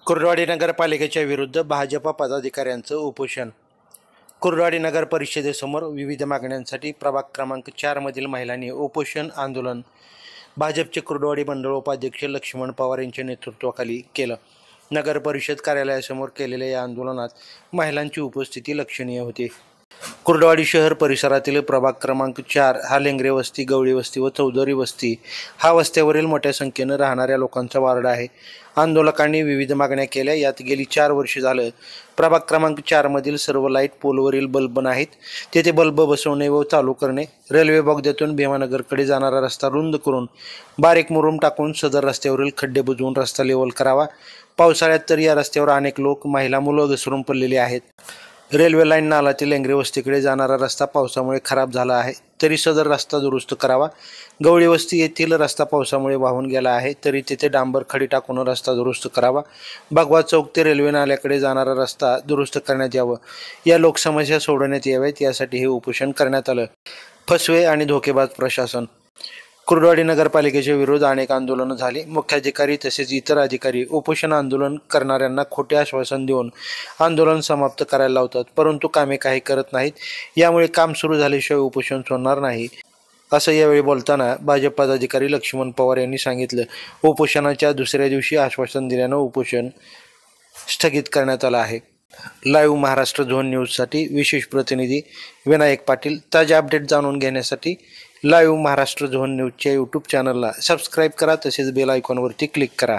कुर्डवाडी नगरपालिकेच्या विरुद्ध भाजपा पदाधिकाऱ्यांचं उपोषण. कुर्डवाडी नगर परिषदेसमोर विविध मागण्यांसाठी प्रभाग क्रमांक 4 मधील महिलांनी उपोषण आंदोलन भाजपचे कुर्डवाडी मंडळ उपाध्यक्ष लक्ष्मण पवार यांच्या नेतृत्वाखाली केलं. नगर परिषद कार्यालयासमोर केलेल्या या आंदोलनात महिलांची उपस्थिती लक्षणीय होती. कुर्डवाडी शहर परिसरातील प्रभाग क्रमांक 4 हा लेंगरे वस्ती, गवळी वस्ती व चौधरी वस्ती हा वस्त्यावरील मोठ्या संख्येनं राहणाऱ्या लोकांचा वार्ड आहे. आंदोलकांनी विविध मागण्या केल्या. यात गेली 4 वर्षे झालं प्रभाग क्रमांक 4 मधील सर्व लाईट पोलवरील बल्ब नाहीत, तेथे बल्ब बसवणे व चालू करणे, रेल्वे बोगद्यातून भीमानगरकडे जाणारा रस्ता रुंद करून बारीक मुरुम टाकून सदर रस्त्यावरील खड्डे बुजवून रस्ता लेवल करावा. पावसाळ्यात तर या रस्त्यावर अनेक लोक, महिला, मुलं घसरून पडलेली आहेत. रेल्वे लाईन नाला ते लेंगरे वस्तीकडे जाणारा रस्ता पावसामुळे खराब झाला आहे, तरी सदर रस्ता दुरुस्त करावा. गवळी वस्ती येथील रस्ता पावसामुळे वाहून गेला आहे, तरी तेथे डांबर खडी टाकून रस्ता दुरुस्त करावा. भगवा चौक ते रेल्वे नाल्याकडे जाणारा रस्ता दुरुस्त करण्यात यावं. या लोकसमस्या सोडवण्यात याव्यात, यासाठी हे उपोषण करण्यात आलं. फसवे आणि धोकेबाज प्रशासन. कुर्डवाडी नगरपालिकेच्या विरोधात अनेक आंदोलनं झाली. मुख्याधिकारी तसेच इतर अधिकारी उपोषण आंदोलन करणाऱ्यांना खोटे आश्वासन देऊन आंदोलन समाप्त करायला लावतात, परंतु कामे काही करत नाहीत. यामुळे काम सुरू झाल्याशिवाय उपोषण सोडणार नाही, असं यावेळी बोलताना भाजप पदाधिकारी लक्ष्मण पवार यांनी सांगितलं. उपोषणाच्या दुसऱ्या दिवशी आश्वासन दिल्यानं उपोषण स्थगित करण्यात आलं आहे. लाईव्ह महाराष्ट्र झोन न्यूजसाठी विशेष प्रतिनिधी विनायक पाटील. ताजे अपडेट जाणून घेण्यासाठी लाईव्ह महाराष्ट्र झोन न्यूजच्या यूट्यूब चॅनलला सबस्क्राईब करा, तसेच बेल आयकॉनवरती क्लिक करा.